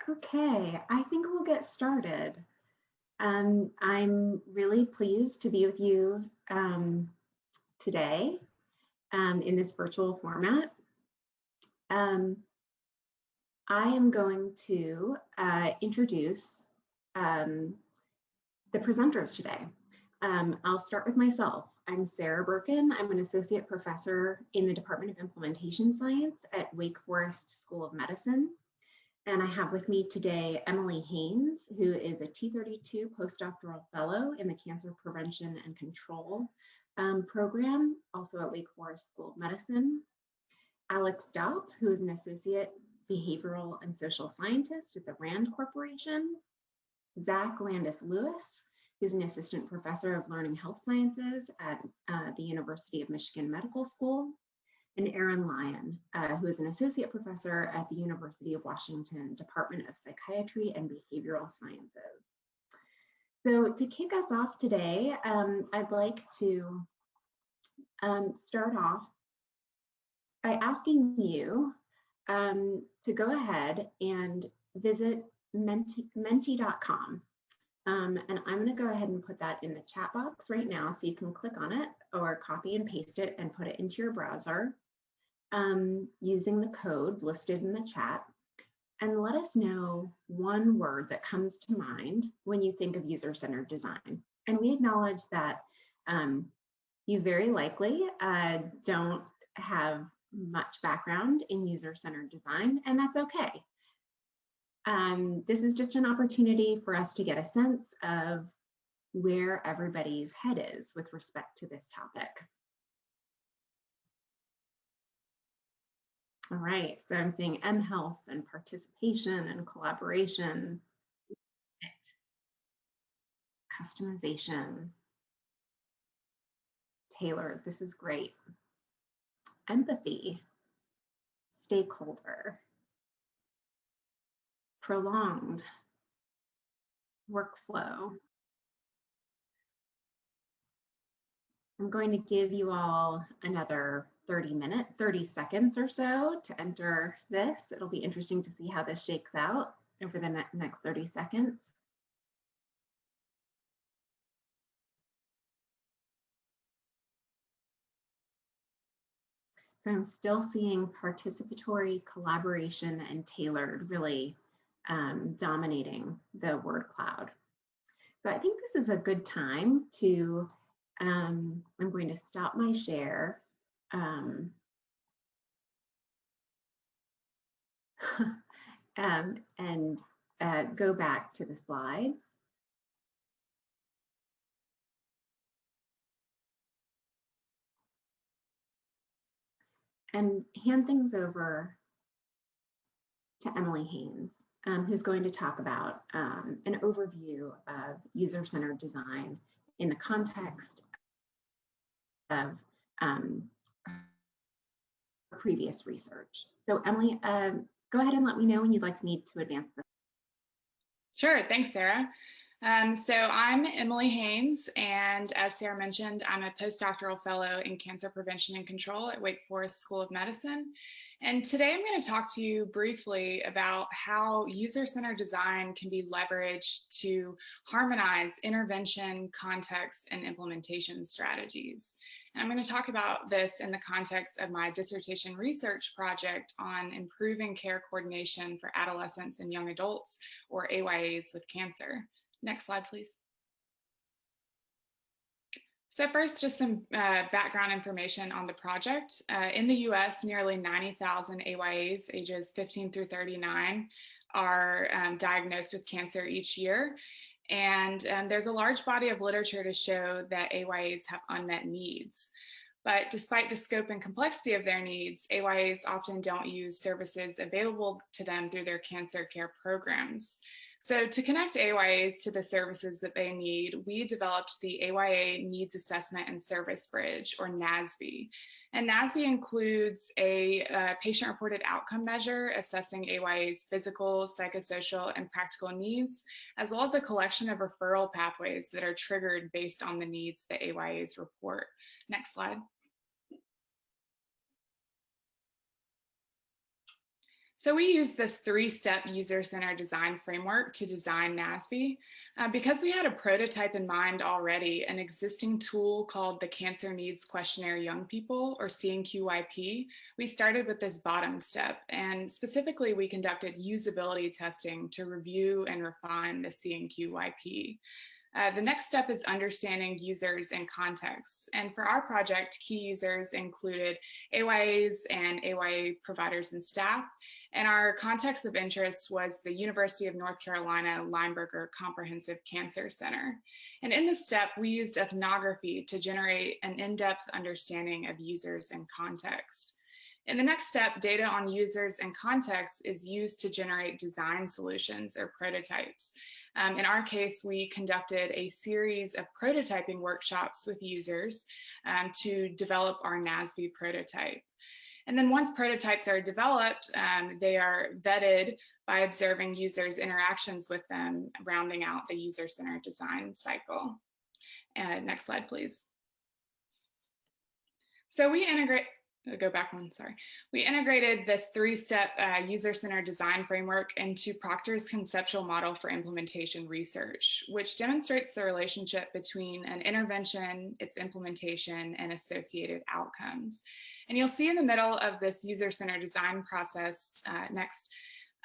Okay, I think we'll get started. I'm really pleased to be with you today in this virtual format. I am going to introduce the presenters today. I'll start with myself. I'm Sarah Birkin. I'm an associate professor in the Department of Implementation Science at Wake Forest School of Medicine. And I have with me today Emily Haynes, who is a T32 postdoctoral fellow in the Cancer Prevention and Control program, also at Wake Forest School of Medicine. Alex Dopp, who is an associate behavioral and social scientist at the RAND Corporation. Zach Landis-Lewis, who's an assistant professor of learning health sciences at the University of Michigan Medical School. And Erin Lyon, who is an associate professor at the University of Washington Department of Psychiatry and Behavioral Sciences. So to kick us off today, I'd like to start off by asking you to go ahead and visit menti.com. And I'm going to go ahead and put that in the chat box right now so you can click on it or copy and paste it and put it into your browser using the code listed in the chat. And let us know one word that comes to mind when you think of user-centered design. And we acknowledge that you very likely don't have much background in user-centered design, and that's okay. This is just an opportunity for us to get a sense of where everybody's head is with respect to this topic. All right, so I'm seeing mHealth and participation and collaboration, customization, tailored, this is great. Empathy, stakeholder, prolonged, workflow. I'm going to give you all another 30 seconds or so to enter this. It'll be interesting to see how this shakes out over the next 30 seconds. So I'm still seeing participatory, collaboration, and tailored really dominating the word cloud. So I think this is a good time to, I'm going to stop my share. And go back to the slides. And hand things over to Emily Haynes, who's going to talk about an overview of user-centered design in the context of previous research. So Emily, go ahead and let me know when you'd like me to advance this. Sure, thanks, Sarah. So I'm Emily Haynes, and as Sarah mentioned, I'm a postdoctoral fellow in cancer prevention and control at Wake Forest School of Medicine. And today I'm going to talk to you briefly about how user-centered design can be leveraged to harmonize intervention, context, and implementation strategies. And I'm going to talk about this in the context of my dissertation research project on improving care coordination for adolescents and young adults, or AYAs, with cancer. Next slide, please. So first, just some background information on the project. In the US, nearly 90,000 AYAs ages 15 through 39 are diagnosed with cancer each year. And there's a large body of literature to show that AYAs have unmet needs. But despite the scope and complexity of their needs, AYAs often don't use services available to them through their cancer care programs. So to connect AYAs to the services that they need, we developed the AYA Needs Assessment and Service Bridge, or NASB. And NASB includes a patient-reported outcome measure assessing AYA's physical, psychosocial, and practical needs, as well as a collection of referral pathways that are triggered based on the needs that AYAs report. Next slide. So we use this three-step user-centered design framework to design NASB. Because we had a prototype in mind already, an existing tool called the Cancer Needs Questionnaire Young People, or CNQYP, we started with this bottom step. And specifically, we conducted usability testing to review and refine the CNQYP. The next step is understanding users and contexts. And for our project, key users included AYAs and AYA providers and staff. And our context of interest was the University of North Carolina Lineberger Comprehensive Cancer Center. And in this step, we used ethnography to generate an in-depth understanding of users and context. In the next step, data on users and context is used to generate design solutions or prototypes. In our case, we conducted a series of prototyping workshops with users to develop our NASB prototype. And then once prototypes are developed, they are vetted by observing users' interactions with them, rounding out the user-centered design cycle. Next slide, please. So we integrate, go back one, sorry. We integrated this three-step user-centered design framework into Proctor's conceptual model for implementation research, which demonstrates the relationship between an intervention, its implementation, and associated outcomes. And you'll see in the middle of this user-centered design process, next,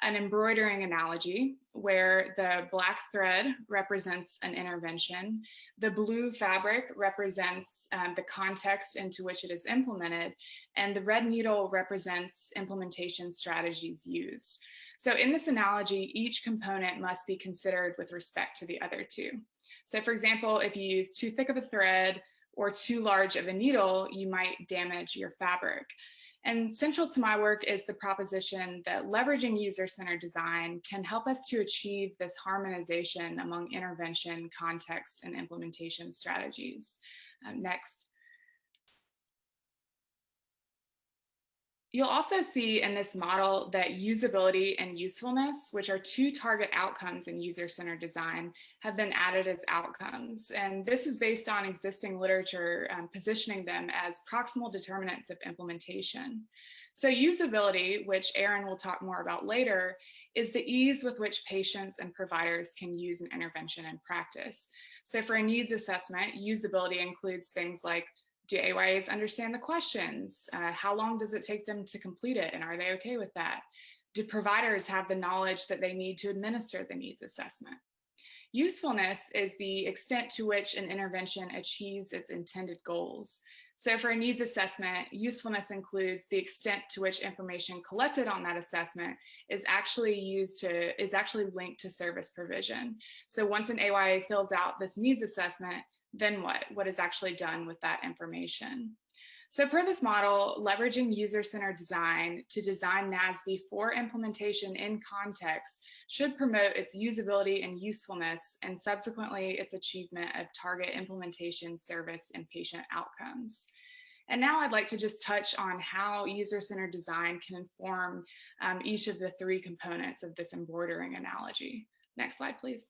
an embroidering analogy where the black thread represents an intervention, the blue fabric represents the context into which it is implemented, and the red needle represents implementation strategies used. So in this analogy, each component must be considered with respect to the other two. So for example, if you use too thick of a thread or too large of a needle, you might damage your fabric. And central to my work is the proposition that leveraging user-centered design can help us to achieve this harmonization among intervention, context, and implementation strategies. Next. You'll also see in this model that usability and usefulness, which are two target outcomes in user-centered design, have been added as outcomes. And this is based on existing literature positioning them as proximal determinants of implementation. So usability, which Aaron will talk more about later, is the ease with which patients and providers can use an intervention in practice. So for a needs assessment, usability includes things like, do AYAs understand the questions? How long does it take them to complete it? And are they okay with that? Do providers have the knowledge that they need to administer the needs assessment? Usefulness is the extent to which an intervention achieves its intended goals. So for a needs assessment, usefulness includes the extent to which information collected on that assessment is actually linked to service provision. So once an AYA fills out this needs assessment, then what is actually done with that information? So per this model, leveraging user-centered design to design NASB for implementation in context should promote its usability and usefulness, and subsequently its achievement of target implementation, service, and patient outcomes. And now I'd like to just touch on how user-centered design can inform each of the three components of this embroidering analogy. Next slide, please.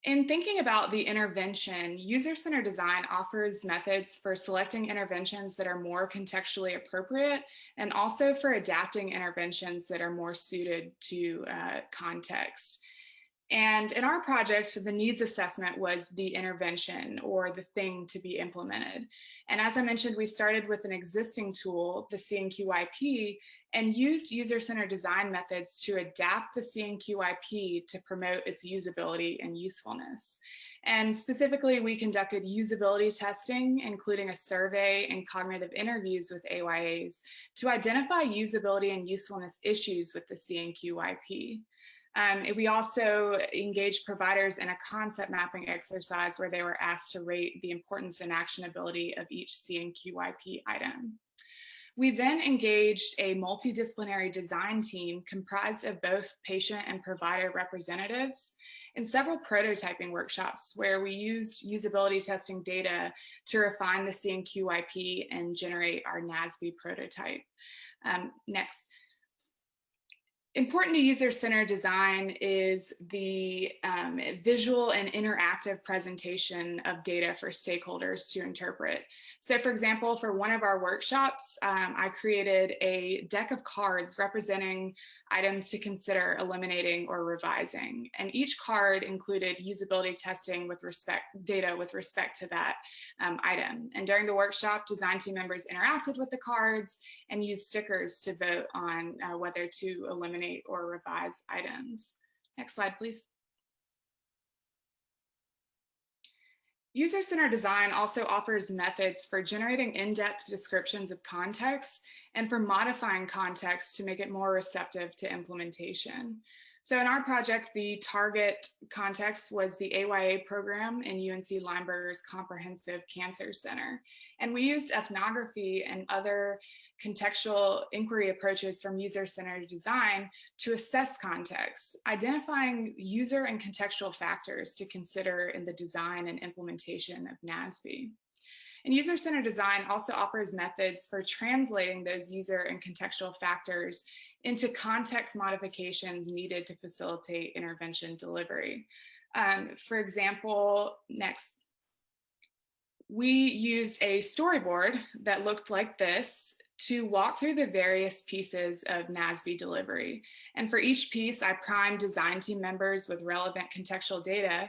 In thinking about the intervention, user-centered design offers methods for selecting interventions that are more contextually appropriate, and also for adapting interventions that are more suited to context. And in our project, the needs assessment was the intervention or the thing to be implemented. And as I mentioned, we started with an existing tool, the CNQYP, and used user-centered design methods to adapt the CNQYP to promote its usability and usefulness. And specifically, we conducted usability testing, including a survey and cognitive interviews with AYAs to identify usability and usefulness issues with the CNQYP. We also engaged providers in a concept mapping exercise where they were asked to rate the importance and actionability of each CNQYP item. We then engaged a multidisciplinary design team comprised of both patient and provider representatives in several prototyping workshops where we used usability testing data to refine the CNQYP and generate our NASB prototype. Next. Important to user-centered design is the visual and interactive presentation of data for stakeholders to interpret. So for example, for one of our workshops, I created a deck of cards representing items to consider eliminating or revising. And each card included usability testing data with respect to that item. And during the workshop, design team members interacted with the cards and used stickers to vote on whether to eliminate or revise items. Next slide, please. User-centered design also offers methods for generating in-depth descriptions of context and for modifying context to make it more receptive to implementation. So in our project, the target context was the AYA program in UNC Lineberger's Comprehensive Cancer Center. And we used ethnography and other contextual inquiry approaches from user-centered design to assess context, identifying user and contextual factors to consider in the design and implementation of NASB. And user-centered design also offers methods for translating those user and contextual factors into context modifications needed to facilitate intervention delivery. For example, next, we used a storyboard that looked like this to walk through the various pieces of NASB delivery. And for each piece, I primed design team members with relevant contextual data,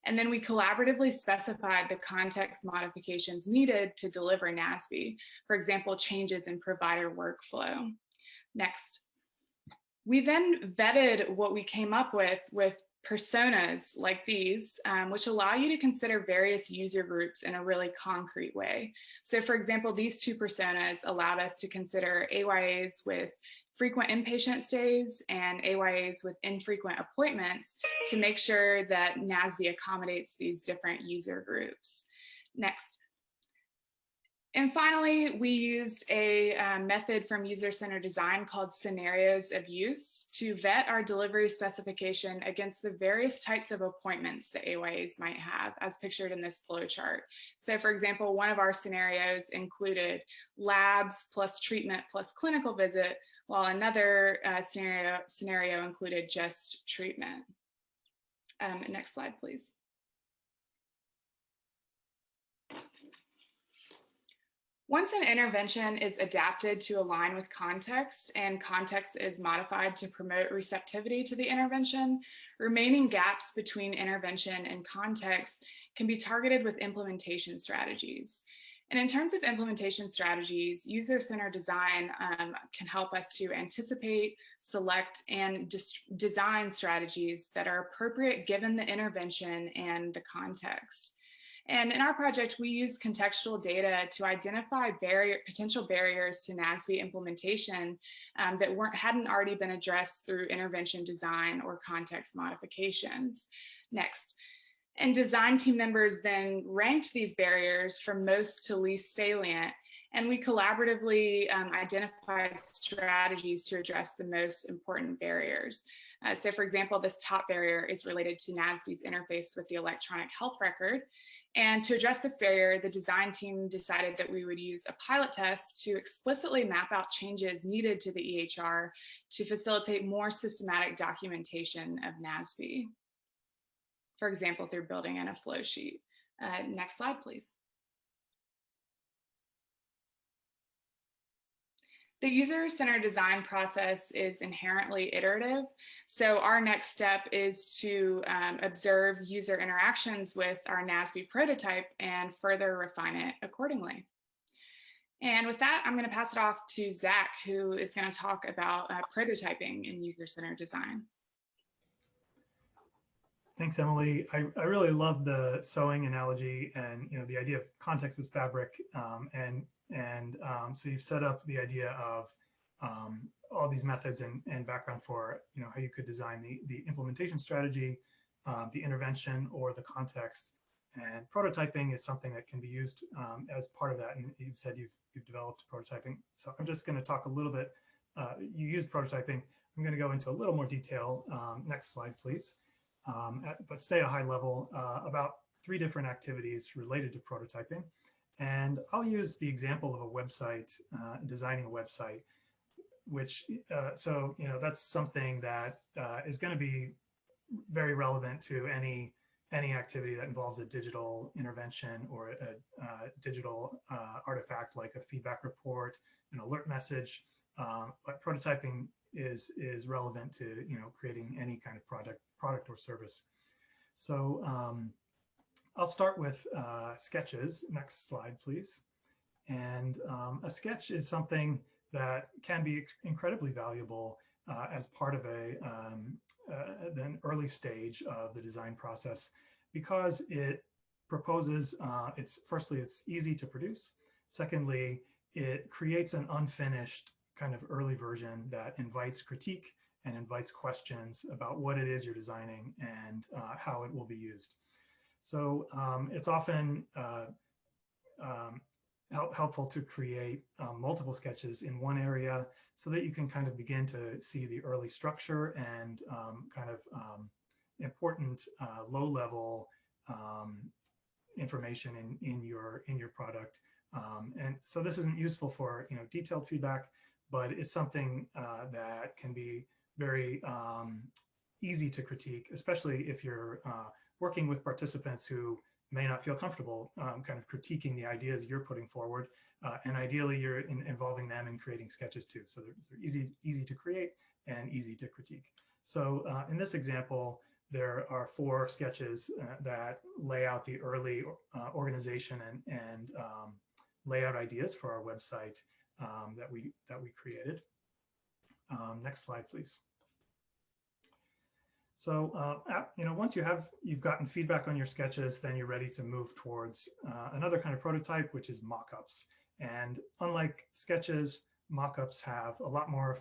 and then we collaboratively specified the context modifications needed to deliver NASB, for example, changes in provider workflow. Next. We then vetted what we came up with personas like these, which allow you to consider various user groups in a really concrete way. So for example, these two personas allowed us to consider AYAs with frequent inpatient stays and AYAs with infrequent appointments to make sure that NASB accommodates these different user groups. Next. And finally, we used a method from user-centered design called scenarios of use to vet our delivery specification against the various types of appointments that AYAs might have, as pictured in this flow chart. So for example, one of our scenarios included labs plus treatment plus clinical visit, while another scenario included just treatment. Next slide, please. Once an intervention is adapted to align with context and context is modified to promote receptivity to the intervention, remaining gaps between intervention and context can be targeted with implementation strategies. And in terms of implementation strategies, user-centered design can help us to anticipate, select, and design strategies that are appropriate given the intervention and the context. And in our project, we used contextual data to identify potential barriers to NASB implementation that hadn't already been addressed through intervention design or context modifications. Next. And design team members then ranked these barriers from most to least salient, and we collaboratively identified strategies to address the most important barriers. So for example, this top barrier is related to NASB's interface with the electronic health record. And to address this barrier, the design team decided that we would use a pilot test to explicitly map out changes needed to the EHR to facilitate more systematic documentation of NASB. For example, through building in a flow sheet. Next slide, please. The user-centered design process is inherently iterative. So our next step is to observe user interactions with our NASB prototype and further refine it accordingly. And with that, I'm going to pass it off to Zach, who is going to talk about prototyping in user-centered design. Thanks, Emily. I really love the sewing analogy and the idea of context as fabric, so you've set up the idea of all these methods and background for how you could design the implementation strategy, the intervention, or the context. And prototyping is something that can be used as part of that. And you've said you've developed prototyping. So I'm just going to talk a little bit. You use prototyping. I'm going to go into a little more detail. Next slide, please. But stay at a high level about 3 different activities related to prototyping. And I'll use the example of a website, designing a website. so, that's something that is going to be very relevant to any activity that involves a digital intervention or a digital artifact like a feedback report, an alert message. But prototyping is relevant to creating any kind of product or service. So I'll start with sketches. Next slide, please. And a sketch is something that can be incredibly valuable as part of an early stage of the design process, because it proposes, firstly, it's easy to produce. Secondly, it creates an unfinished kind of early version that invites critique and invites questions about what it is you're designing and how it will be used. So it's often helpful to create multiple sketches in one area so that you can kind of begin to see the early structure and important low-level information in your product. And so this isn't useful for detailed feedback, but it's something that can be very easy to critique, especially if you're working with participants who may not feel comfortable kind of critiquing the ideas you're putting forward. And ideally, you're involving them in creating sketches too. So they're easy to create and easy to critique. So in this example, there are 4 sketches that lay out the early organization and layout ideas for our website that we created. Next slide, please. So, once you've gotten feedback on your sketches, then you're ready to move towards another kind of prototype, which is mock-ups. And unlike sketches, mock-ups have a lot more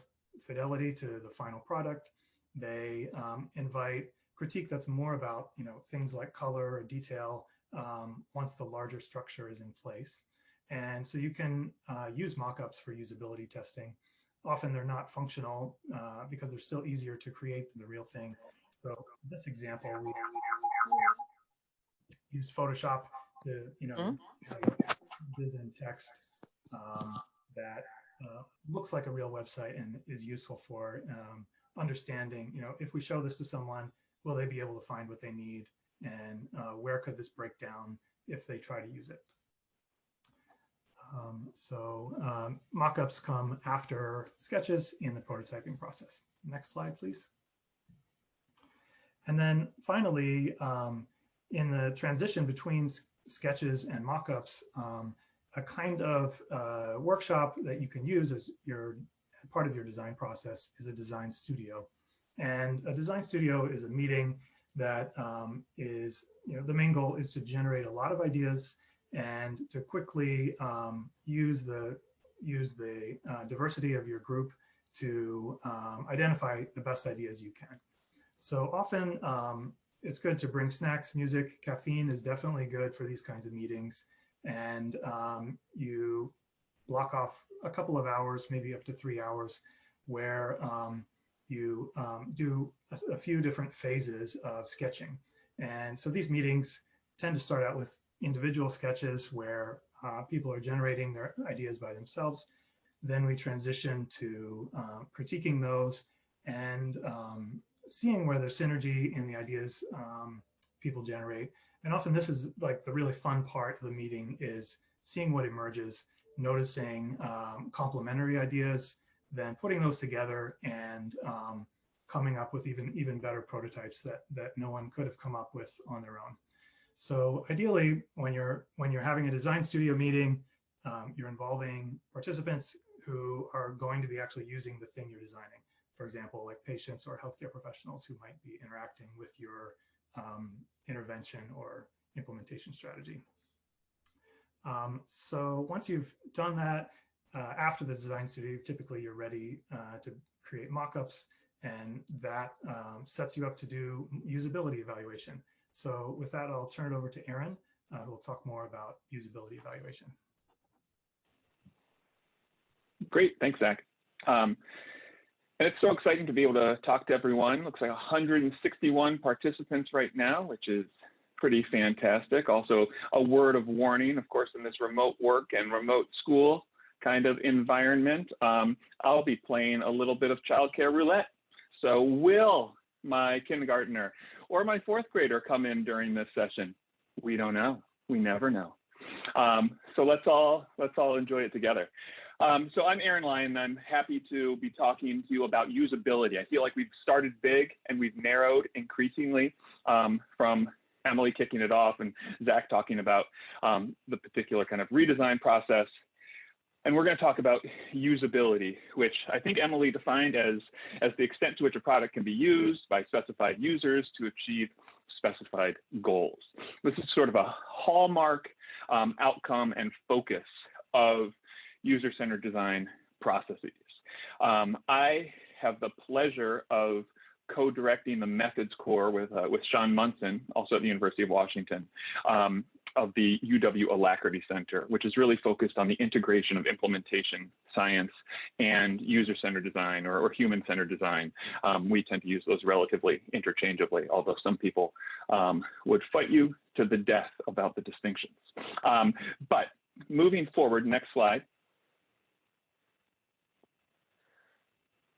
fidelity to the final product. They invite critique that's more about, things like color or detail once the larger structure is in place. And so you can use mock-ups for usability testing. Often they're not functional because they're still easier to create than the real thing. So in this example, we use Photoshop to, images and text that looks like a real website and is useful for understanding, if we show this to someone, will they be able to find what they need, and where could this break down if they try to use it? Mock-ups come after sketches in the prototyping process. Next slide, please. And then finally, in the transition between sketches and mock-ups, a kind of workshop that you can use as part of your design process is a design studio. And a design studio is a meeting that is, the main goal is to generate a lot of ideas and to quickly use the diversity of your group to identify the best ideas you can. So often it's good to bring snacks, music. Caffeine is definitely good for these kinds of meetings. And you block off a couple of hours, maybe up to 3 hours, where you do a few different phases of sketching. And so these meetings tend to start out with individual sketches where people are generating their ideas by themselves. Then we transition to critiquing those and seeing where there's synergy in the ideas people generate. And often this is like the really fun part of the meeting, is seeing what emerges, noticing complementary ideas, then putting those together and coming up with even better prototypes that no one could have come up with on their own. So ideally, when you're having a design studio meeting, you're involving participants who are going to be actually using the thing you're designing. For example, like patients or healthcare professionals who might be interacting with your intervention or implementation strategy. So once you've done that, after the design studio, typically you're ready to create mock-ups, and that sets you up to do usability evaluation. So with that, I'll turn it over to Aaron, who will talk more about usability evaluation. Great, thanks, Zach. And it's so exciting to be able to talk to everyone. Looks like 161 participants right now, which is pretty fantastic. Also, a word of warning, of course, in this remote work and remote school kind of environment, I'll be playing a little bit of childcare roulette. So will my kindergartner or my fourth grader come in during this session? We don't know. We never know. So let's all enjoy it together. So I'm Aaron Lyon, and I'm happy to be talking to you about usability. I feel like we've started big and we've narrowed increasingly from Emily kicking it off and Zach talking about the particular kind of redesign process. And we're going to talk about usability, which I think Emily defined as the extent to which a product can be used by specified users to achieve specified goals. This is sort of a hallmark outcome and focus of user-centered design processes. I have the pleasure of co-directing the methods core with Sean Munson, also at the University of Washington, of the UW Alacrity Center, which is really focused on the integration of implementation science and user-centered design or human-centered design. We tend to use those relatively interchangeably, although some people would fight you to the death about the distinctions. But moving forward, next slide.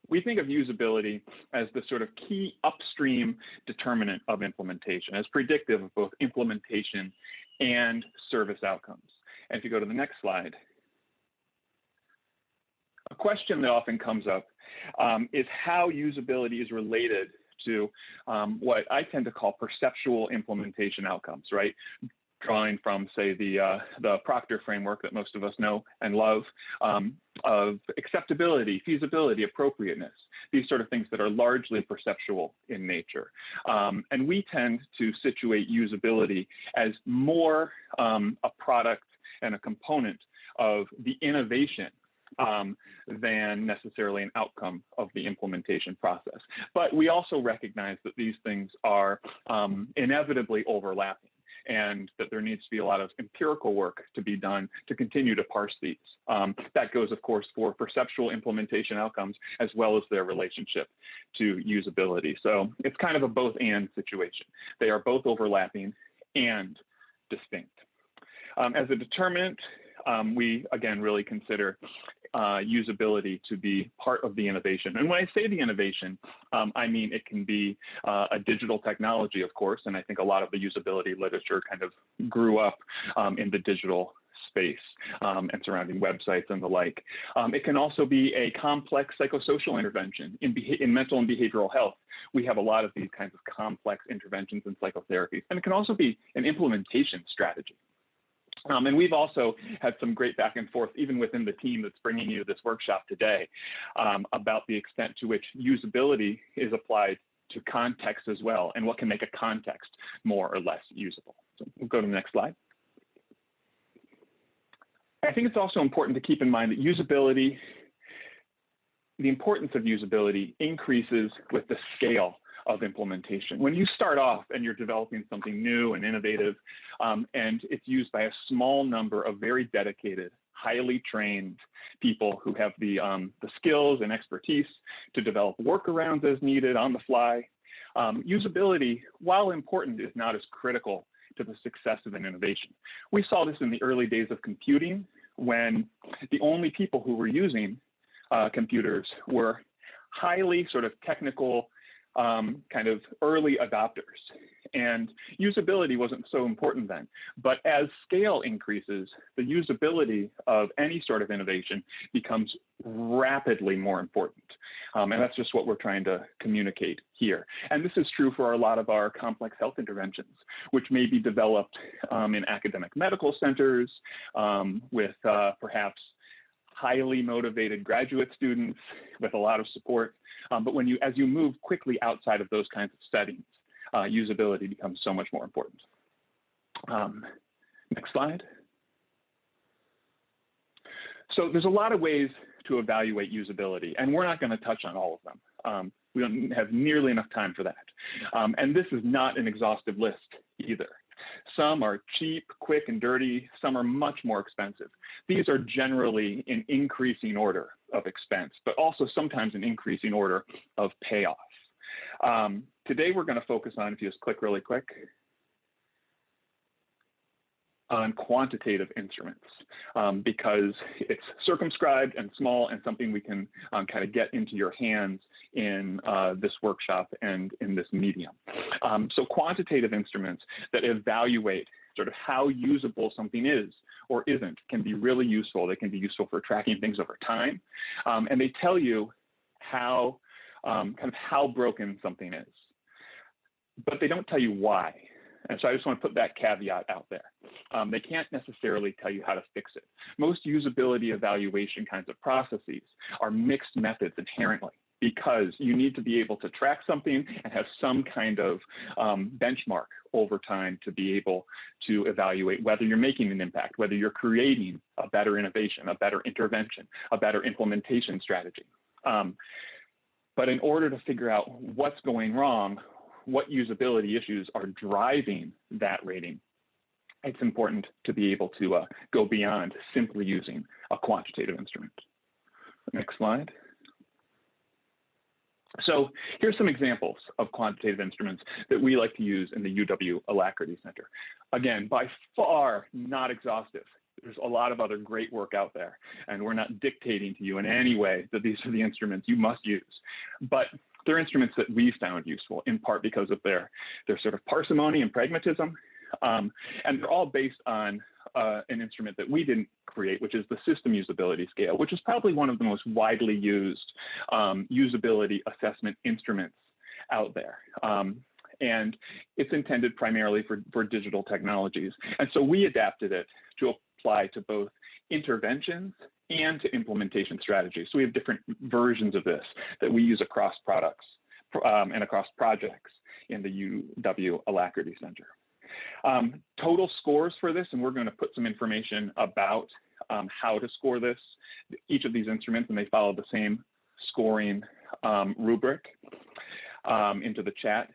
We think of usability as the sort of key upstream determinant of implementation, as predictive of both implementation and service outcomes. And if you go to the next slide, a question that often comes up is how usability is related to what I tend to call perceptual implementation outcomes, right? Drawing from, say, the Proctor framework that most of us know and love, of acceptability, feasibility, appropriateness, these sort of things that are largely perceptual in nature. And we tend to situate usability as more a product and a component of the innovation than necessarily an outcome of the implementation process. But we also recognize that these things are inevitably overlapping, and that there needs to be a lot of empirical work to be done to continue to parse these. That goes, of course, for perceptual implementation outcomes, as well as their relationship to usability. So it's kind of a both and situation. They are both overlapping and distinct. As a determinant, we, again, really consider usability to be part of the innovation. And when I say the innovation, I mean it can be a digital technology, of course, and I think a lot of the usability literature kind of grew up in the digital space and surrounding websites and the like. It can also be a complex psychosocial intervention in mental and behavioral health. We have a lot of these kinds of complex interventions in psychotherapies, and it can also be an implementation strategy. And we've also had some great back and forth, even within the team that's bringing you this workshop today, about the extent to which usability is applied to context as well, and what can make a context more or less usable. So we'll go to the next slide. I think it's also important to keep in mind that usability, the importance of usability increases with the scale of implementation. When you start off and you're developing something new and innovative, and it's used by a small number of very dedicated, highly trained people who have the skills and expertise to develop workarounds as needed on the fly, usability, while important, is not as critical to the success of an innovation. We saw this in the early days of computing, when the only people who were using computers were highly sort of technical, kind of early adopters. And usability wasn't so important then. But as scale increases, the usability of any sort of innovation becomes rapidly more important. And that's just what we're trying to communicate here. And this is true for a lot of our complex health interventions, which may be developed in academic medical centers with perhaps highly motivated graduate students with a lot of support. But as you move quickly outside of those kinds of settings, usability becomes so much more important. Next slide. So there's a lot of ways to evaluate usability, and we're not going to touch on all of them. We don't have nearly enough time for that. And this is not an exhaustive list either. Some are cheap, quick, and dirty. Some are much more expensive. These are generally in increasing order of expense, but also sometimes in increasing order of payoff. Today, we're going to focus on, if you just click really quick, on quantitative instruments because it's circumscribed and small and something we can kind of get into your hands in this workshop and in this medium. So quantitative instruments that evaluate sort of how usable something is or isn't can be really useful. They can be useful for tracking things over time. And they tell you how, kind of how broken something is, but they don't tell you why. And so I just want to put that caveat out there. They can't necessarily tell you how to fix it. Most usability evaluation kinds of processes are mixed methods inherently because you need to be able to track something and have some kind of benchmark over time to be able to evaluate whether you're making an impact, whether you're creating a better innovation, a better intervention, a better implementation strategy. But in order to figure out what's going wrong, what usability issues are driving that rating, it's important to be able to go beyond simply using a quantitative instrument. Next slide. So here's some examples of quantitative instruments that we like to use in the UW Alacrity Center. Again, by far not exhaustive. There's a lot of other great work out there, and we're not dictating to you in any way that these are the instruments you must use. But they're instruments that we found useful, in part because of their sort of parsimony and pragmatism. And they're all based on an instrument that we didn't create, which is the system usability scale, which is probably one of the most widely used usability assessment instruments out there. And it's intended primarily for digital technologies. And so we adapted it to apply to both interventions and to implementation strategies. So we have different versions of this that we use across products and across projects in the UW Alacrity Center. Total scores for this, and we're going to put some information about how to score this, each of these instruments, and they follow the same scoring rubric into the chat.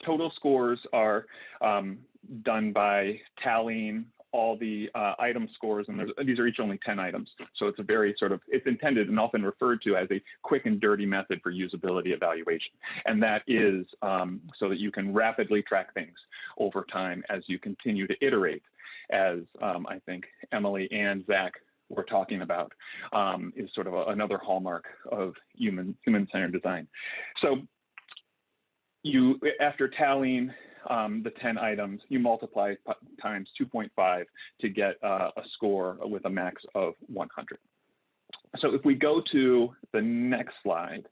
Total scores are done by tallying all the item scores, and these are each only 10 items. So it's a very sort of, it's intended and often referred to as a quick and dirty method for usability evaluation. And that is so that you can rapidly track things over time as you continue to iterate, as I think Emily and Zach were talking about, is sort of another hallmark of human-centered design. So after tallying the 10 items, you multiply times 2.5 to get a score with a max of 100. So if we go to the next slide,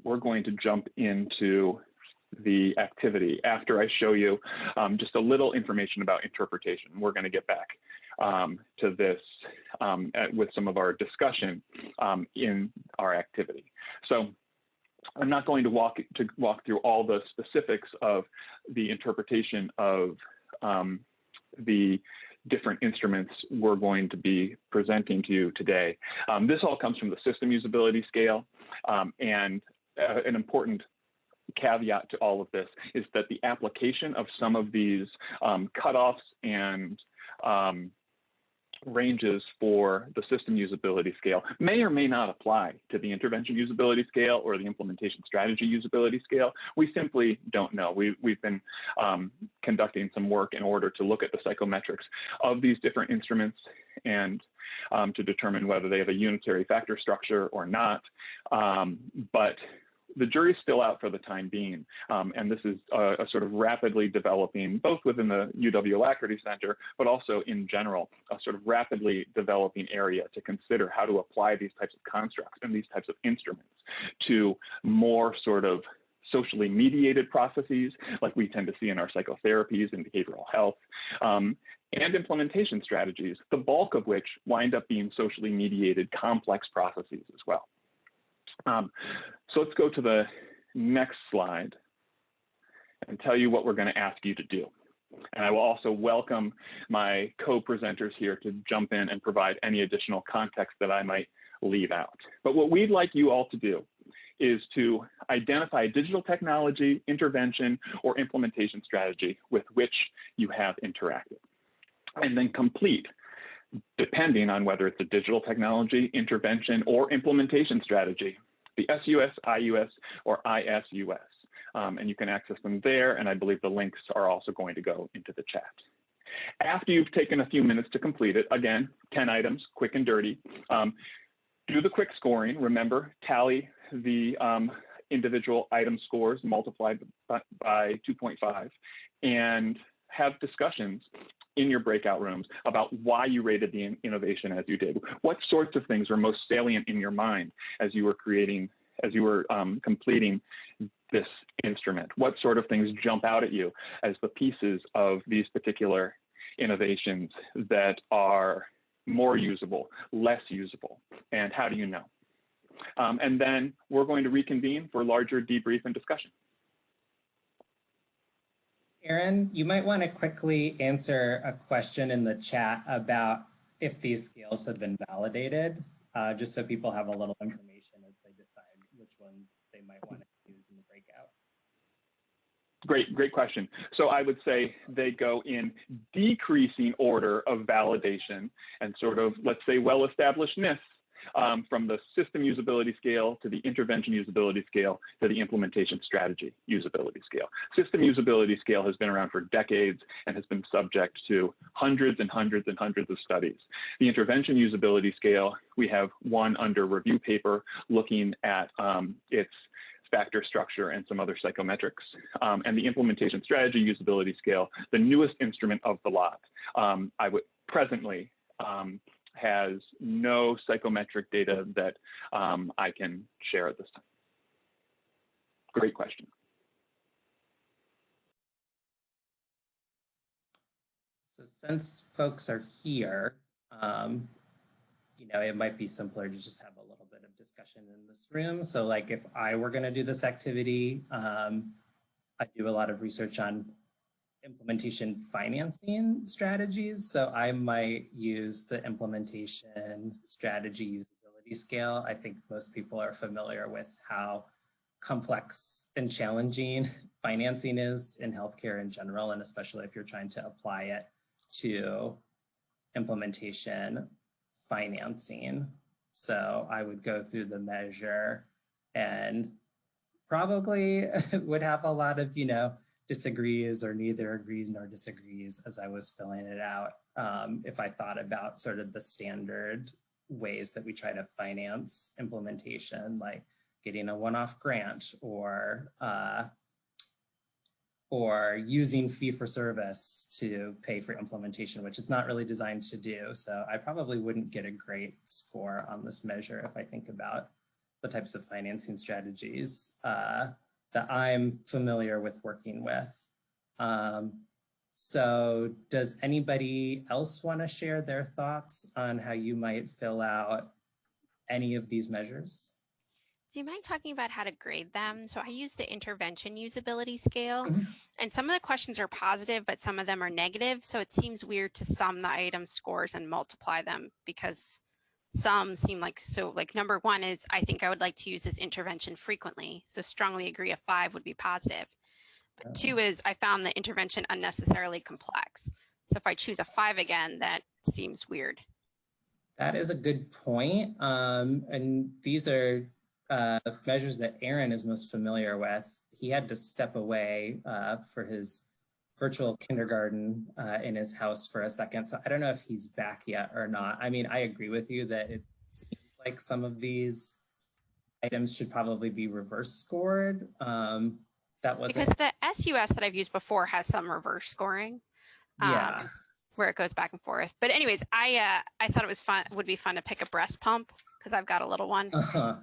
we're going to jump into the activity. After I show you just a little information about interpretation, we're going to get back to this with some of our discussion in our activity. So I'm not going to walk through all the specifics of the interpretation of the different instruments we're going to be presenting to you today. This all comes from the system usability scale, and an important caveat to all of this is that the application of some of these cutoffs and ranges for the system usability scale may or may not apply to the intervention usability scale or the implementation strategy usability scale. We simply don't know. We've been conducting some work in order to look at the psychometrics of these different instruments and to determine whether they have a unitary factor structure or not. But the jury's still out for the time being, and this is a sort of rapidly developing, both within the UW Alacrity Center, but also in general, a sort of rapidly developing area to consider how to apply these types of constructs and these types of instruments to more sort of socially mediated processes like we tend to see in our psychotherapies and behavioral health, and implementation strategies, the bulk of which wind up being socially mediated complex processes as well. So let's go to the next slide and tell you what we're going to ask you to do. And I will also welcome my co-presenters here to jump in and provide any additional context that I might leave out. But what we'd like you all to do is to identify a digital technology, intervention, or implementation strategy with which you have interacted, and then complete, depending on whether it's a digital technology, intervention, or implementation strategy, the SUS, IUS, or ISUS. And you can access them there, and I believe the links are also going to go into the chat. After you've taken a few minutes to complete it, again, 10 items, quick and dirty, do the quick scoring. Remember, tally the individual item scores multiplied by 2.5 and have discussions in your breakout rooms about why you rated the innovation as you did. What sorts of things were most salient in your mind as you were completing this instrument? What sort of things jump out at you as the pieces of these particular innovations that are more usable, less usable, and how do you know? And then we're going to reconvene for larger debrief and discussion. Aaron, you might want to quickly answer a question in the chat about if these scales have been validated, just so people have a little information as they decide which ones they might want to use in the breakout. Great question. So I would say they go in decreasing order of validation and sort of, let's say, well-establishedness, from the system usability scale to the intervention usability scale to the implementation strategy usability scale. System usability scale has been around for decades and has been subject to hundreds and hundreds and hundreds of studies. The intervention usability scale, we have one under review paper looking at its factor structure and some other psychometrics. And the implementation strategy usability scale, the newest instrument of the lot, I would presently has no psychometric data that I can share at this time. Great question. So since folks are here, it might be simpler to just have a little bit of discussion in this room. So like if I were going to do this activity, I do a lot of research on implementation financing strategies. So I might use the implementation strategy usability scale. I think most people are familiar with how complex and challenging financing is in healthcare in general, and especially if you're trying to apply it to implementation financing. So I would go through the measure and probably would have a lot of, disagrees or neither agrees nor disagrees as I was filling it out. If I thought about sort of the standard ways that we try to finance implementation, like getting a one-off grant or using fee-for-service to pay for implementation, which is not really designed to do. So I probably wouldn't get a great score on this measure if I think about the types of financing strategies that I'm familiar with working with. So does anybody else want to share their thoughts on how you might fill out any of these measures? Do you mind talking about how to grade them? So I use the intervention usability scale, and some of the questions are positive, but some of them are negative. So it seems weird to sum the item scores and multiply them because some seem like, so like number one is, I think I would like to use this intervention frequently. So strongly agree a 5 would be positive. But 2 is, I found the intervention unnecessarily complex. So if I choose a 5 again, that seems weird. That is a good point. And these are measures that Aaron is most familiar with. He had to step away for his virtual kindergarten in his house for a second. So I don't know if he's back yet or not. I mean, I agree with you that it seems like some of these items should probably be reverse scored. That wasn't... Because the SUS that I've used before has some reverse scoring. Yeah. Where it goes back and forth. But anyways, I thought it was fun, would be fun to pick a breast pump because I've got a little one.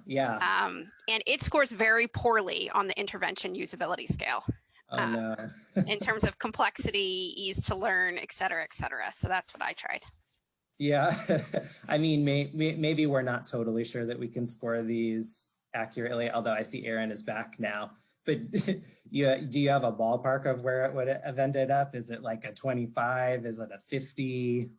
Yeah. And it scores very poorly on the intervention usability scale. Oh, no. In terms of complexity, ease to learn, et cetera, et cetera. So that's what I tried. Yeah. I mean, maybe we're not totally sure that we can score these accurately, although I see Aaron is back now. But do you have a ballpark of where it would have ended up? Is it like a 25? Is it a 50?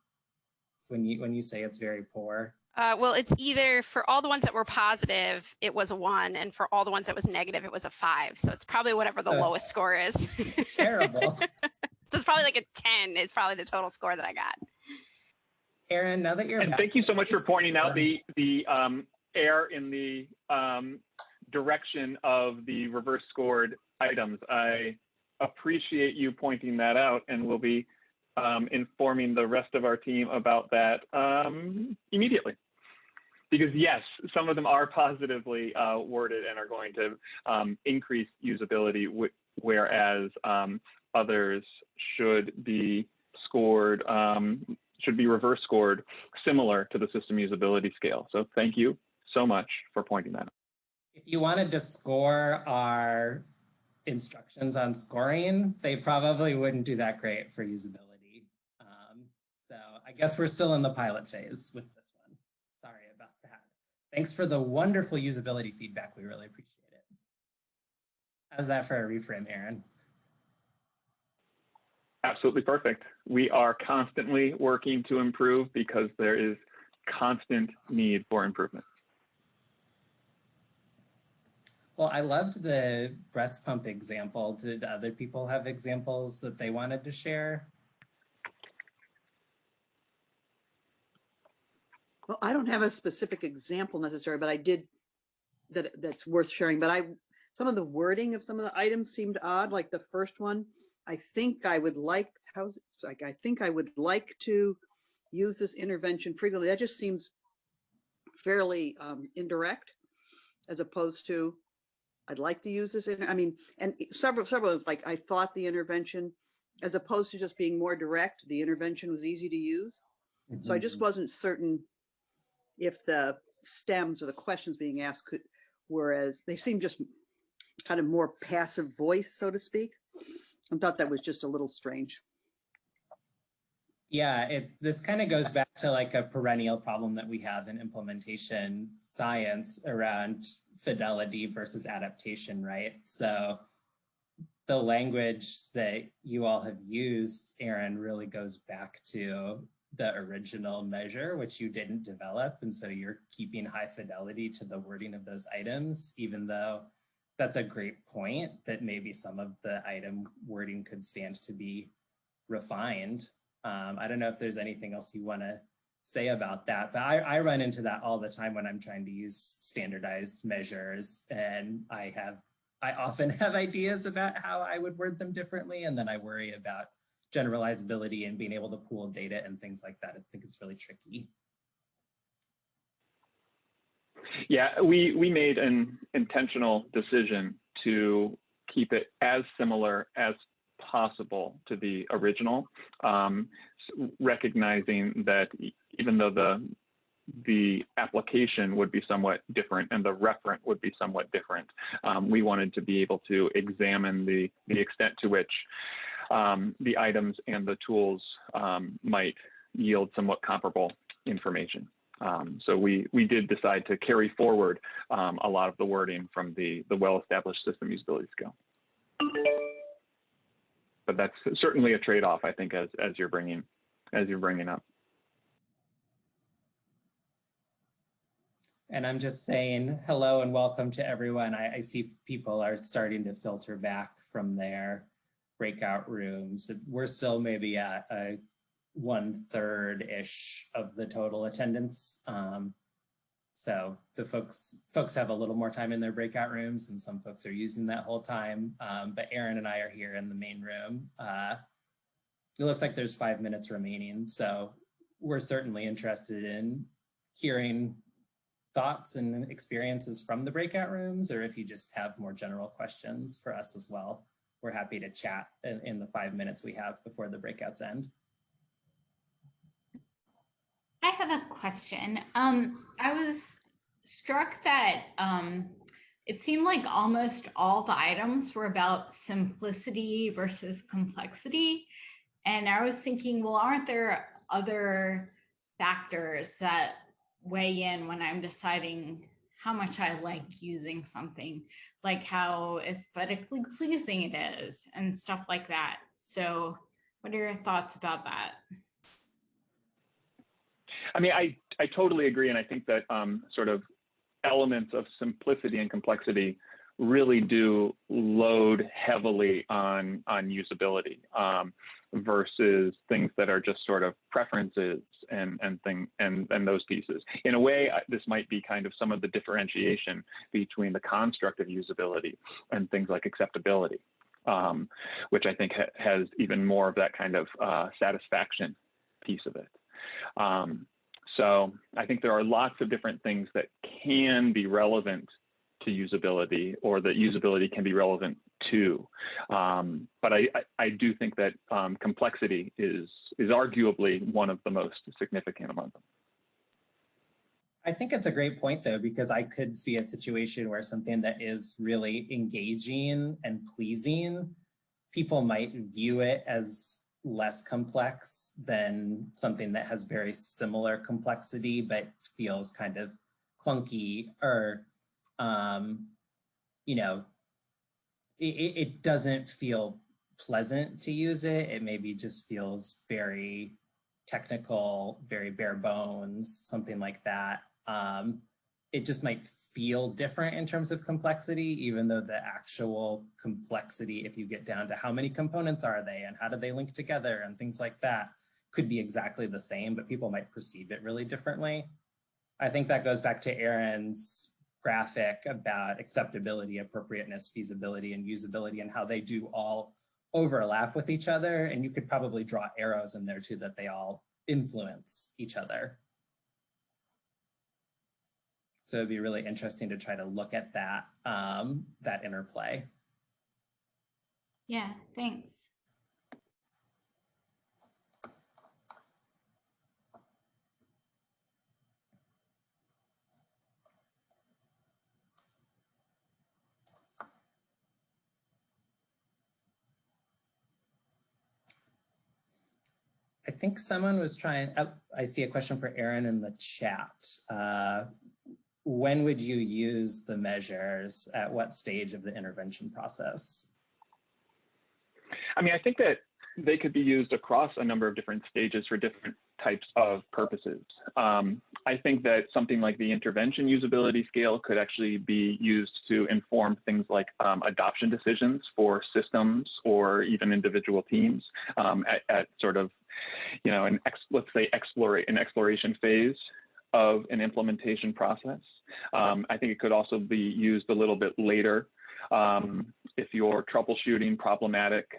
When you say it's very poor? Well, it's either for all the ones that were positive, it was a 1, and for all the ones that was negative, it was a 5. So it's probably whatever the lowest score is. It's terrible. So it's probably like a 10 is probably the total score that I got. Aaron, now that you're and back, thank you so much for pointing out the error in the direction of the reverse scored items. I appreciate you pointing that out, and we'll be informing the rest of our team about that immediately. Because yes, some of them are positively worded and are going to increase usability, whereas others should be scored, should be reverse scored similar to the system usability scale. So thank you so much for pointing that out. If you wanted to score our instructions on scoring, they probably wouldn't do that great for usability. So I guess we're still in the pilot phase with this one. Sorry about that. Thanks for the wonderful usability feedback. We really appreciate it. How's that for a reframe, Aaron? Absolutely perfect. We are constantly working to improve because there is constant need for improvement. Well, I loved the breast pump example. Did other people have examples that they wanted to share? Well, I don't have a specific example necessarily, but I did that's worth sharing. But some of the wording of some of the items seemed odd. Like the first one, I think I would like to use this intervention frequently. That just seems fairly indirect, as opposed to I'd like to use this. And several is like I thought the intervention, as opposed to just being more direct, the intervention was easy to use. Mm-hmm. So I just wasn't certain if the stems or the questions being asked whereas they seem just kind of more passive voice, so to speak. I thought that was just a little strange. Yeah, this kind of goes back to like a perennial problem that we have in implementation science around fidelity versus adaptation, right? So the language that you all have used, Aaron, really goes back to the original measure, which you didn't develop. And so you're keeping high fidelity to the wording of those items, even though that's a great point that maybe some of the item wording could stand to be refined. I don't know if there's anything else you want to say about that, but I run into that all the time when I'm trying to use standardized measures, and I often have ideas about how I would word them differently, and then I worry about generalizability and being able to pool data and things like that. I think it's really tricky. Yeah, we made an intentional decision to keep it as similar as possible to the original, recognizing that even though the application would be somewhat different and the referent would be somewhat different, we wanted to be able to examine the extent to which the items and the tools might yield somewhat comparable information. So we did decide to carry forward a lot of the wording from the well-established system usability scale. But that's certainly a trade-off, I think, as you're bringing up. And I'm just saying hello and welcome to everyone. I see people are starting to filter back from their breakout rooms. We're still maybe at a 1/3-ish of the total attendance. So the folks have a little more time in their breakout rooms, and some folks are using that whole time. But Aaron and I are here in the main room. It looks like there's 5 minutes remaining. So we're certainly interested in hearing thoughts and experiences from the breakout rooms, or if you just have more general questions for us as well. We're happy to chat in the 5 minutes we have before the breakouts end. I have a question. I was struck that it seemed like almost all the items were about simplicity versus complexity. And I was thinking, well, aren't there other factors that weigh in when I'm deciding how much I like using something, like how aesthetically pleasing it is and stuff like that? So what are your thoughts about that? I mean, I totally agree. And I think that sort of elements of simplicity and complexity really do load heavily on usability versus things that are just sort of preferences and those pieces. In a way, this might be kind of some of the differentiation between the construct of usability and things like acceptability. which I think has even more of that kind of satisfaction piece of it. So I think there are lots of different things that can be relevant to usability, or that usability can be relevant to. But I do think that complexity is arguably one of the most significant among them. I think it's a great point, though, because I could see a situation where something that is really engaging and pleasing, people might view it as less complex than something that has very similar complexity but feels kind of clunky, or you know, it doesn't feel pleasant to use it. It maybe just feels very technical, very bare bones, something like that. It just might feel different in terms of complexity, even though the actual complexity, if you get down to how many components are they and how do they link together and things like that, could be exactly the same, but people might perceive it really differently. I think that goes back to Aaron's graphic about acceptability, appropriateness, feasibility, and usability, and how they do all overlap with each other. And you could probably draw arrows in there too, that they all influence each other. So it'd be really interesting to try to look at that, that interplay. Yeah, thanks. I think someone was trying, oh, I see a question for Aaron in the chat. When would you use the measures? At what stage of the intervention process? I mean, I think that they could be used across a number of different stages for different types of purposes. I think that something like the intervention usability scale could actually be used to inform things like adoption decisions for systems or even individual teams at sort of, you know, let's say an exploration phase of an implementation process. I think it could also be used a little bit later if you're troubleshooting problematic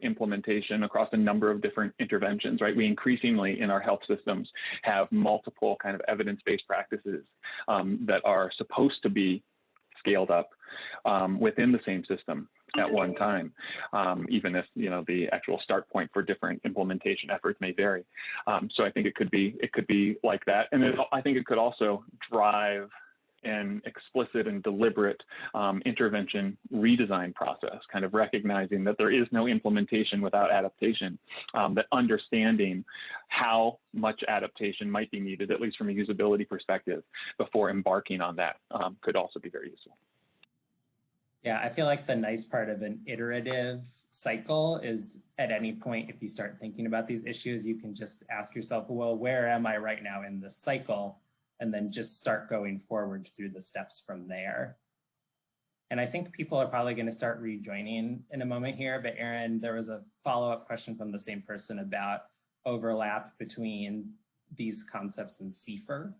implementation across a number of different interventions, right? We increasingly in our health systems have multiple kind of evidence-based practices that are supposed to be scaled up within the same system at one time, even if, you know, the actual start point for different implementation efforts may vary. So I think it could be like that, and I think it could also drive an explicit and deliberate intervention redesign process, kind of recognizing that there is no implementation without adaptation, that understanding how much adaptation might be needed, at least from a usability perspective, before embarking on that could also be very useful. Yeah, I feel like the nice part of an iterative cycle is at any point, if you start thinking about these issues, you can just ask yourself, well, where am I right now in this cycle? And then just start going forward through the steps from there. And I think people are probably going to start rejoining in a moment here, but Aaron, there was a follow-up question from the same person about overlap between these concepts and CIFR.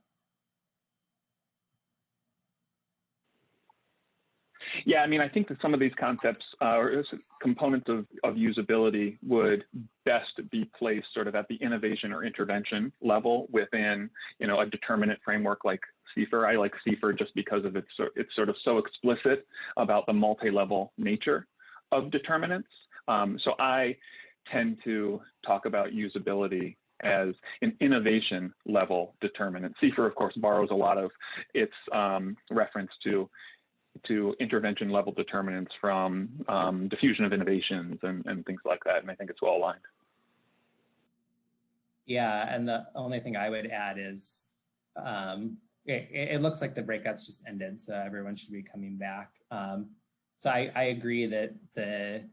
Yeah, I mean, I think that some of these concepts or components of usability would best be placed sort of at the innovation or intervention level within, you know, a determinant framework like CIFR. I like CIFR just because of it's sort of so explicit about the multi-level nature of determinants. So I tend to talk about usability as an innovation level determinant. CIFR, of course, borrows a lot of its reference to intervention level determinants from diffusion of innovations and things like that. And I think it's well aligned. Yeah, and the only thing I would add is it looks like the breakout's just ended, so everyone should be coming back. So I agree that the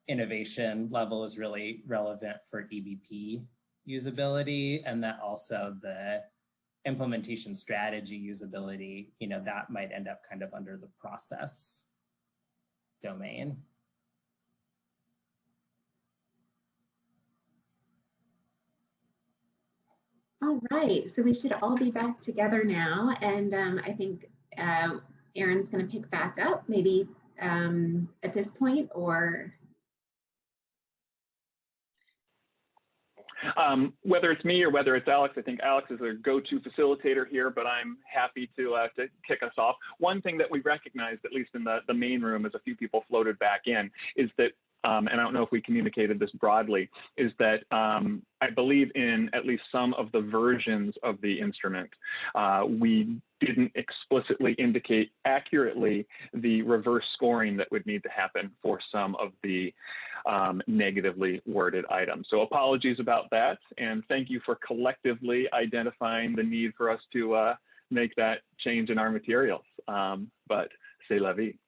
innovation level is really relevant for EBP usability, and that also the implementation strategy usability, you know, that might end up kind of under the process domain. All right, so we should all be back together now, and I think Aaron's going to pick back up maybe at this point, or? Whether it's me or whether it's Alex, I think Alex is a go-to facilitator here, but I'm happy to kick us off. One thing that we recognized, at least in the main room, as a few people floated back in, is that, and I don't know if we communicated this broadly, is that I believe in at least some of the versions of the instrument, we didn't explicitly indicate accurately the reverse scoring that would need to happen for some of the negatively worded items. So apologies about that, and thank you for collectively identifying the need for us to make that change in our materials. But c'est la vie.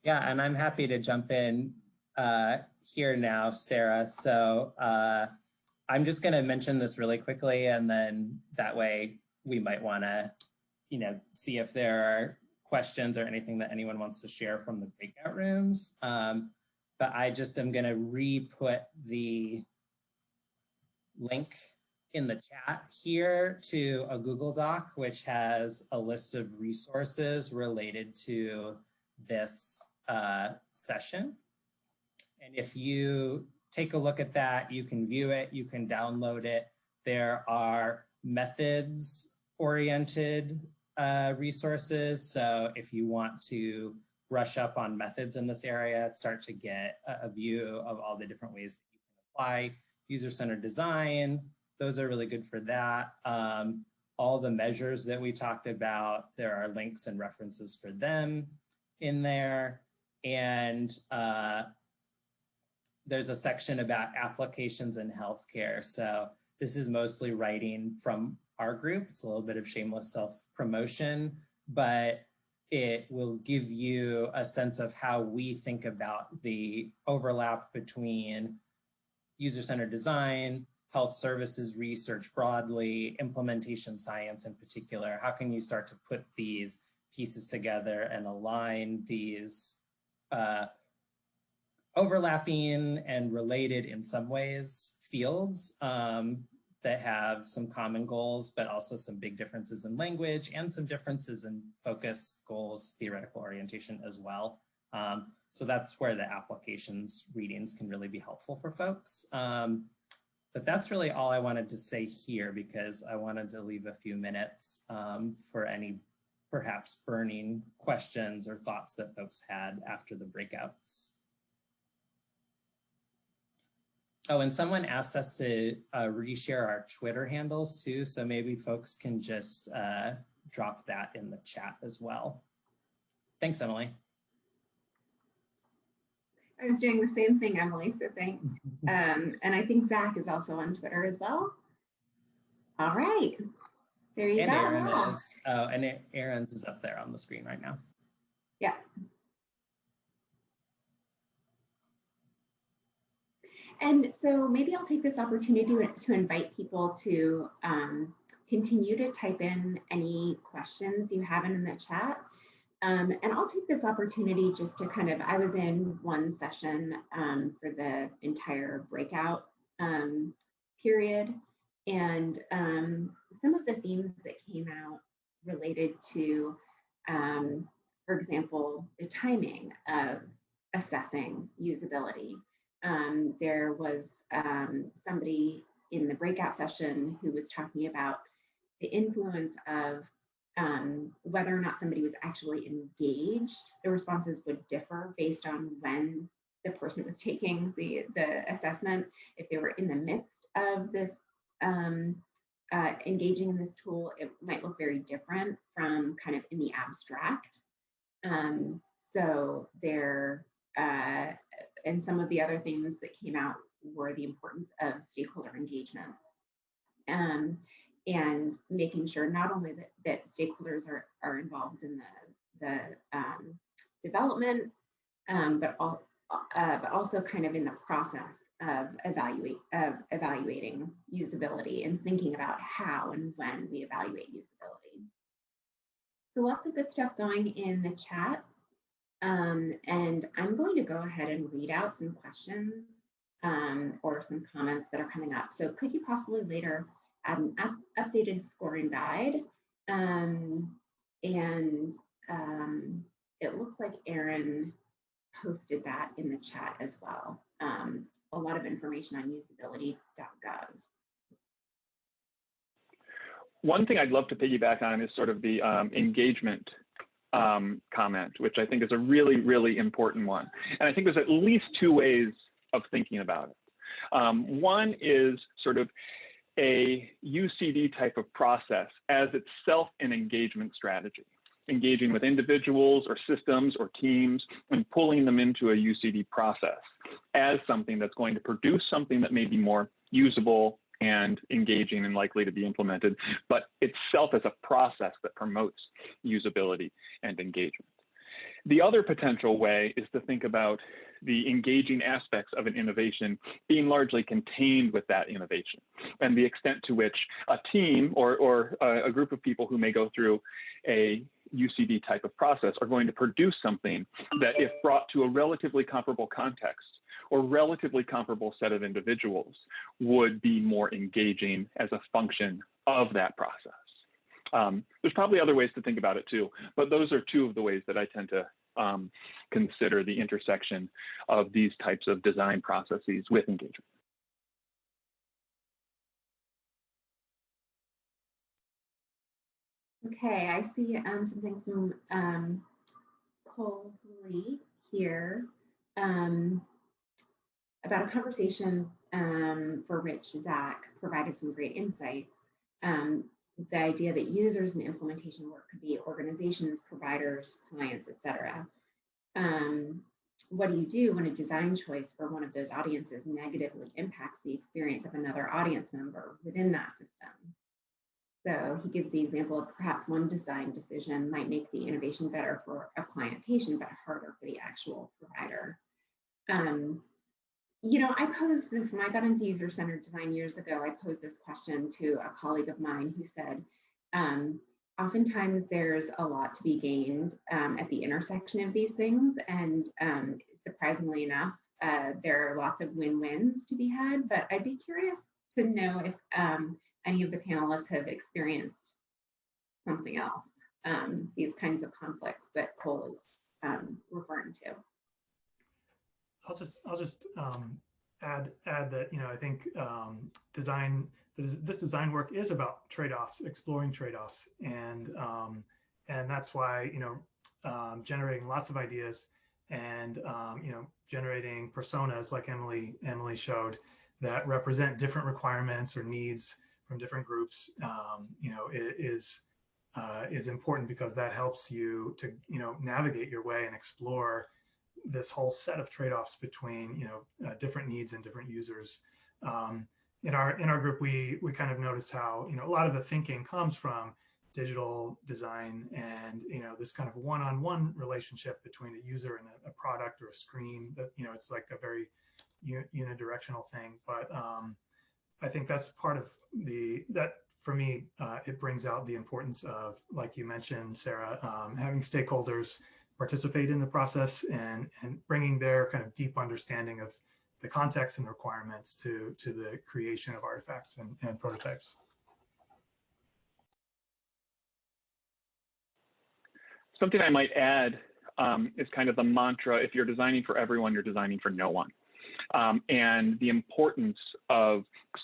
Yeah, and I'm happy to jump in here now, Sarah. So I'm just going to mention this really quickly, and then that way we might want to, see if there are questions or anything that anyone wants to share from the breakout rooms. But I just am going to re-put the link in the chat here to a Google Doc, which has a list of resources related to this session. And if you take a look at that, you can view it, you can download it. There are methods-oriented resources. So if you want to brush up on methods in this area, start to get a view of all the different ways that you can apply user-centered design, those are really good for that. All the measures that we talked about, there are links and references for them in there. And there's a section about applications in healthcare. So this is mostly writing from our group. It's a little bit of shameless self-promotion, but it will give you a sense of how we think about the overlap between user-centered design, health services research broadly, implementation science in particular. How can you start to put these pieces together and align these overlapping and related in some ways fields that have some common goals, but also some big differences in language and some differences in focus, goals, theoretical orientation as well. So that's where the applications readings can really be helpful for folks. But that's really all I wanted to say here, because I wanted to leave a few minutes for any perhaps burning questions or thoughts that folks had after the breakouts. Oh, and someone asked us to reshare our Twitter handles too, so maybe folks can just drop that in the chat as well. Thanks, Emily. I was doing the same thing, Emily, so thanks. And I think Zach is also on Twitter as well. All right, there you and go. Aaron is. Oh, and Aaron's is up there on the screen right now. Yeah. And so maybe I'll take this opportunity to invite people to continue to type in any questions you have in the chat. And I'll take this opportunity just to kind of, I was in one session for the entire breakout period. And some of the themes that came out related to, for example, the timing of assessing usability. There was somebody in the breakout session who was talking about the influence of whether or not somebody was actually engaged. The responses would differ based on when the person was taking the assessment. If they were in the midst of this engaging in this tool, it might look very different from kind of in the abstract. So there, and some of the other things that came out were the importance of stakeholder engagement. And making sure not only that stakeholders are involved in the development, but also kind of in the process of evaluating usability and thinking about how and when we evaluate usability. So lots of good stuff going in the chat. And I'm going to go ahead and read out some questions or some comments that are coming up. So could you possibly later add an updated scoring guide? And And it looks like Aaron posted that in the chat as well. A lot of information on usability.gov. One thing I'd love to piggyback on is sort of the engagement comment, which I think is a really, really important one. And I think there's at least two ways of thinking about it. One is sort of a UCD type of process as itself an engagement strategy, engaging with individuals or systems or teams and pulling them into a UCD process as something that's going to produce something that may be more usable and engaging and likely to be implemented, but itself as a process that promotes usability and engagement. The other potential way is to think about the engaging aspects of an innovation being largely contained with that innovation, and the extent to which a team or a group of people who may go through a UCD type of process are going to produce something that, if brought to a relatively comparable context or relatively comparable set of individuals, would be more engaging as a function of that process. There's probably other ways to think about it too, but those are two of the ways that I tend to consider the intersection of these types of design processes with engagement. Okay, I see something from Cole Lee here about a conversation for which Zach provided some great insights. The idea that users in implementation work could be organizations, providers, clients, etc. What do you do when a design choice for one of those audiences negatively impacts the experience of another audience member within that system? So he gives the example of perhaps one design decision might make the innovation better for a client patient, but harder for the actual provider. You know, I posed this when I got into user-centered design years ago. I posed this question to a colleague of mine who said, oftentimes there's a lot to be gained at the intersection of these things. And surprisingly enough, there are lots of win-wins to be had. But I'd be curious to know if any of the panelists have experienced something else, these kinds of conflicts that Cole is referring to. I'll just add that, you know, I think this design work is about trade-offs, exploring trade-offs, and that's why, you know, generating lots of ideas and you know, generating personas like Emily showed that represent different requirements or needs from different groups, you know, is important, because that helps you to, you know, navigate your way and explore this whole set of trade-offs between, you know, different needs and different users. In our group, we kind of noticed how, you know, a lot of the thinking comes from digital design and, you know, this kind of one-on-one relationship between a user and a product or a screen, that, you know, it's like a very unidirectional thing. But I think that's part of that for me, it brings out the importance of, like you mentioned, Sarah, having stakeholders participate in the process and bringing their kind of deep understanding of the context and the requirements to the creation of artifacts and prototypes. Something I might add is kind of the mantra: if you're designing for everyone, you're designing for no one. And the importance of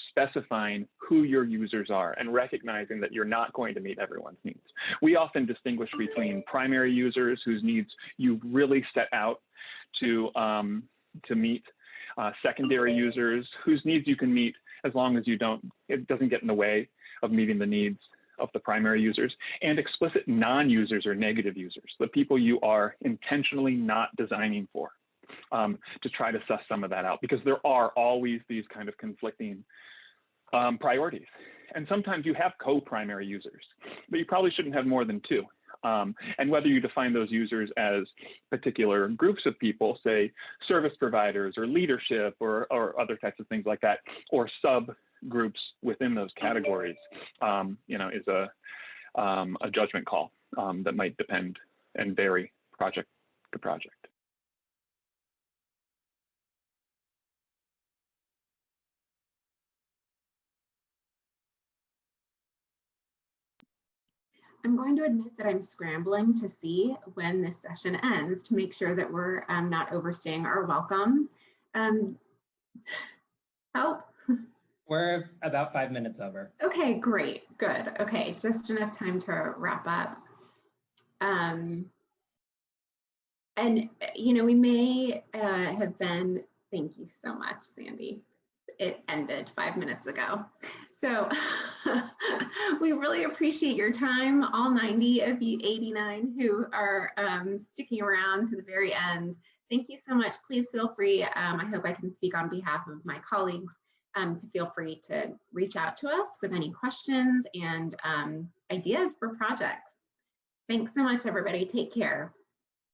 specifying who your users are and recognizing that you're not going to meet everyone's needs. We often distinguish between primary users whose needs you really set out to meet, secondary users whose needs you can meet as long as it doesn't get in the way of meeting the needs of the primary users, and explicit non-users or negative users, the people you are intentionally not designing for. To try to suss some of that out, because there are always these kind of conflicting priorities. And sometimes you have co-primary users, but you probably shouldn't have more than two. And whether you define those users as particular groups of people, say service providers or leadership or other types of things like that, or subgroups within those categories, you know, is a judgment call that might depend and vary project to project. I'm going to admit that I'm scrambling to see when this session ends to make sure that we're not overstaying our welcome. Help. We're about 5 minutes over. Okay, great, good. Okay, just enough time to wrap up. And, you know, we may have been, thank you so much, Sandy. It ended 5 minutes ago. So we really appreciate your time, all 90 of you 89 who are sticking around to the very end. Thank you so much. Please feel free, I hope I can speak on behalf of my colleagues, to feel free to reach out to us with any questions and ideas for projects. Thanks so much, everybody. Take care.